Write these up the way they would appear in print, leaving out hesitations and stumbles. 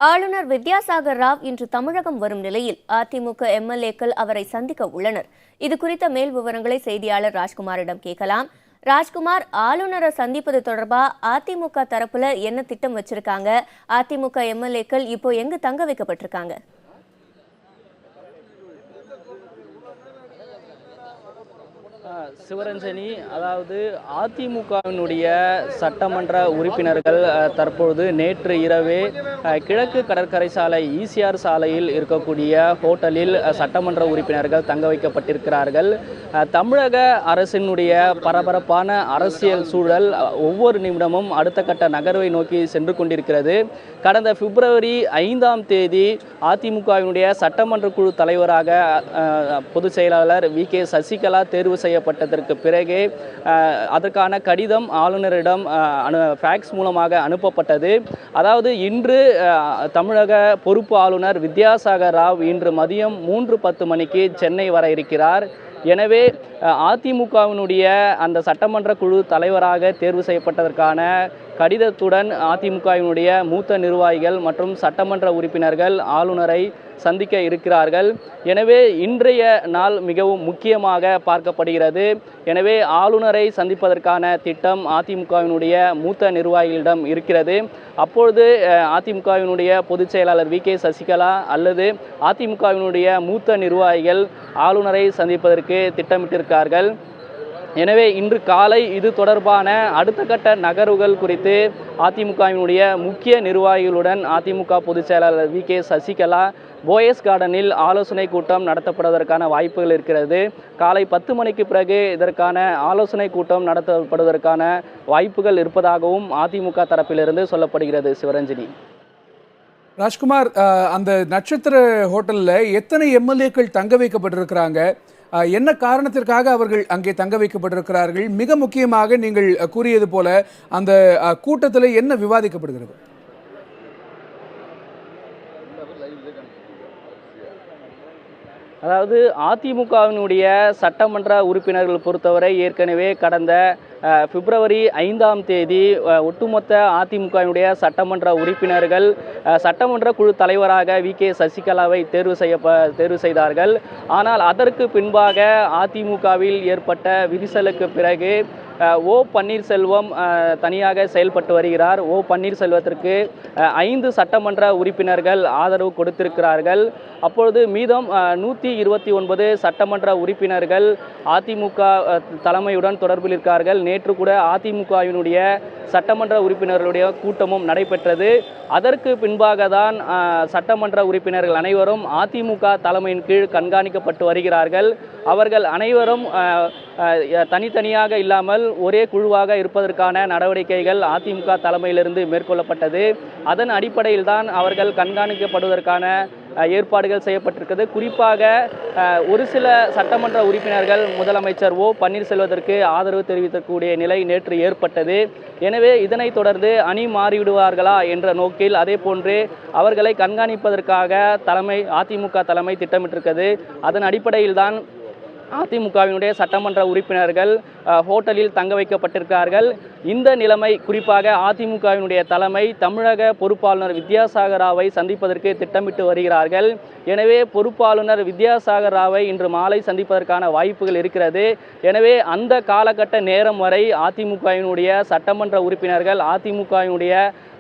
ஆளுநர் வித்யாசாகர் ராவ் இன்று தமிழகம் வரும் நிலையில் அதிமுக எம்எல்ஏக்கள் அவரை சந்திக்க உள்ளனர். இது குறித்த மேல் விவரங்களை செய்தியாளர் ராஜ்குமாரிடம் கேட்கலாம். ராஜ்குமார், ஆளுநரை சந்திப்பது தொடர்பா அதிமுக தரப்புல என்ன திட்டம் வச்சிருக்காங்க? அதிமுக எம்எல்ஏக்கள் இப்போ எங்கு தங்க வைக்கப்பட்டிருக்காங்க? சிவரஞ்சனி, அதாவது அதிமுகவினுடைய சட்டமன்ற உறுப்பினர்கள் தற்பொழுது நேற்று இரவே கிழக்கு கடற்கரை சாலை ஈசிஆர் சாலையில் இருக்கக்கூடிய ஹோட்டலில் சட்டமன்ற உறுப்பினர்கள் தங்க வைக்கப்பட்டிருக்கிறார்கள். தமிழக அரசினுடைய பரபரப்பான அரசியல் சூழல் ஒவ்வொரு நிமிடமும் அடுத்த கட்ட நகர்வை நோக்கி சென்று கொண்டிருக்கிறது. கடந்த பிப்ரவரி 5ஆம் தேதி அதிமுகவினுடைய சட்டமன்ற குழு தலைவராக பொதுச் செயலாளர் வி.கே. சசிகலா தேர்வு செய்யப்பட்டதற்கு பிறகு அதற்கான கடிதம் ஆளுநரிடம் ஃபேக்ஸ் மூலமாக அனுப்பப்பட்டது. அதாவது இன்று தமிழக பொறுப்பு ஆளுநர் வித்யாசாகர் ராவ் இன்று மதியம் 3:10 மணிக்கு சென்னை வர இருக்கிறார். எனவே அதிமுகவினுடைய அந்த சட்டமன்ற குழு தலைவராக தேர்வு செய்யப்பட்டதற்கான கடிதத்துடன் அதிமுகவினுடைய மூத்த நிர்வாகிகள் மற்றும் சட்டமன்ற உறுப்பினர்கள் ஆளுநரை சந்திக்க இருக்கிறார்கள். எனவே இன்றைய நாள் மிகவும் முக்கியமாக பார்க்கப்படுகிறது. எனவே ஆளுநரை சந்திப்பதற்கான திட்டம் அதிமுகவினுடைய மூத்த நிர்வாகிகளிடம் இருக்கிறது. அப்பொழுது அதிமுகவினுடைய பொதுச் செயலாளர் வி.கே. சசிகலா அல்லது அதிமுகவினுடைய மூத்த நிர்வாகிகள் ஆளுநரை சந்திப்பதற்கு திட்டமிட்டிருக்கிறார்கள். எனவே இன்று காலை இது தொடர்பான அடுத்த கட்ட நகர்வுகள் குறித்து அதிமுகவினுடைய முக்கிய நிர்வாகிகளுடன் அதிமுக பொதுச் செயலாளர் வி.கே. சசிகலா போயஸ் கார்டனில் ஆலோசனை கூட்டம் நடத்தப்படுவதற்கான வாய்ப்புகள் இருக்கிறது. காலை 10 மணிக்கு பிறகு இதற்கான ஆலோசனை கூட்டம் நடத்தப்படுவதற்கான வாய்ப்புகள் இருப்பதாகவும் அதிமுக தரப்பிலிருந்து சொல்லப்படுகிறது. சிவரஞ்சனி. ராஜ்குமார், அந்த நட்சத்திர ஹோட்டலில் எத்தனை எம்எல்ஏக்கள் தங்க வைக்கப்பட்டிருக்கிறாங்க? என்ன காரணத்திற்காக அவர்கள் அங்கே தங்க வைக்கப்பட்டிருக்கிறார்கள்? மிக முக்கியமாக நீங்கள் கூறியது போல அந்த கூட்டத்தில் என்ன விவாதிக்கப்படுகிறது? அதாவது அதிமுகவினுடைய சட்டமன்ற உறுப்பினர்கள் பொறுத்தவரை ஏற்கனவே கடந்த பிப்ரவரி 5ஆம் தேதி ஒட்டுமொத்த அதிமுகவினுடைய சட்டமன்ற உறுப்பினர்கள் சட்டமன்ற குழு தலைவராக வி.கே. சசிகலாவை தேர்வு செய்தார்கள். ஆனால் அதற்கு பின்பாக அதிமுகவில் ஏற்பட்ட விரிசலுக்கு பிறகு ஓ பன்னீர்செல்வம் தனியாக செயல்பட்டு வருகிறார். ஓ பன்னீர்செல்வத்திற்கு 5 சட்டமன்ற உறுப்பினர்கள் ஆதரவு கொடுத்திருக்கிறார்கள். அப்பொழுது மீதம் 129 சட்டமன்ற உறுப்பினர்கள் அதிமுக தலைமையுடன் தொடர்பில் இருக்கிறார்கள். நேற்று கூட அதிமுகவினுடைய சட்டமன்ற உறுப்பினர்களுடைய கூட்டமும் நடைபெற்றது. அதற்கு பின்பாக தான் சட்டமன்ற உறுப்பினர்கள் அனைவரும் அதிமுக தலைமையின் கீழ் கண்காணிக்கப்பட்டு வருகிறார்கள். அவர்கள் அனைவரும் தனித்தனியாக இல்லாமல் ஒரே குழுவாக இருப்பதற்கான நடவடிக்கைகள் அதிமுக தலைமையிலிருந்து மேற்கொள்ளப்பட்டது. அதன் அடிப்படையில் தான் அவர்கள் கண்காணிக்கப்படுவதற்கான ஏற்பாடுகள் செய்யப்பட்டிருக்கிறது. குறிப்பாக ஒரு சில சட்டமன்ற உறுப்பினர்கள் முதலமைச்சர் ஓ பன்னீர்செல்வத்திற்கு ஆதரவு தெரிவிக்கக்கூடிய நிலை நேற்று ஏற்பட்டது. எனவே இதனைத் தொடர்ந்து அணி மாறிவிடுவார்களா என்ற நோக்கில் அதே போன்று அவர்களை கண்காணிப்பதற்காக அதிமுக தலைமை திட்டமிட்டிருக்கிறது. அதன் அடிப்படையில் தான் அதிமுகவினுடைய சட்டமன்ற உறுப்பினர்கள் ஹோட்டலில் தங்க வைக்கப்பட்டிருக்கிறார்கள். இந்த நிலைமை குறிப்பாக அதிமுகவினுடைய தலைமை தமிழக பொறுப்பாளுநர் வித்யாசாகர் ராவை சந்திப்பதற்கு திட்டமிட்டு வருகிறார்கள். எனவே பொறுப்பாளுநர் வித்யாசாகர் ராவை இன்று மாலை சந்திப்பதற்கான வாய்ப்புகள் இருக்கிறது. எனவே அந்த காலகட்ட நேரம் வரை அதிமுகவினுடைய சட்டமன்ற உறுப்பினர்கள் அதிமுகவினுடைய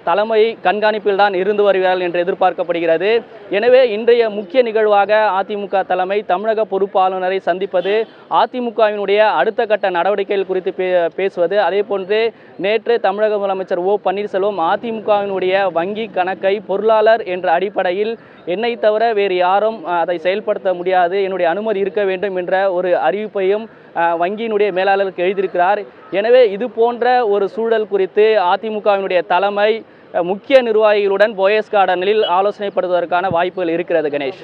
தலைமை கண்காணிப்பில் தான் இருந்து வருகிறார்கள் என்று எதிர்பார்க்கப்படுகிறது. எனவே இன்றைய முக்கிய நிகழ்வாக அதிமுக தலைமை தமிழக பொறுப்பு ஆளுநரை சந்திப்பது, அதிமுகவினுடைய அடுத்த கட்ட நடவடிக்கைகள் குறித்து பேசுவது, அதே போன்று நேற்று தமிழக முதலமைச்சர் ஓ பன்னீர்செல்வம் அதிமுகவினுடைய வங்கி கணக்கை பொருளாளர் என்ற அடிப்படையில் என்னை தவிர வேறு யாரும் அதை செயல்படுத்த முடியாது, என்னுடைய அனுமதி இருக்க வேண்டும் என்ற ஒரு அறிவிப்பையும் வங்கியினுடைய மேலாளருக்கு எழுதியிருக்கிறார். எனவே இது போன்ற ஒரு சூழல் குறித்து அதிமுகவினுடைய தலைமை முக்கிய நிர்வாகிகளுடன் போயஸ் கார்டனில் ஆலோசனைப்படுவதற்கான வாய்ப்புகள் இருக்கிறது. கணேஷ்.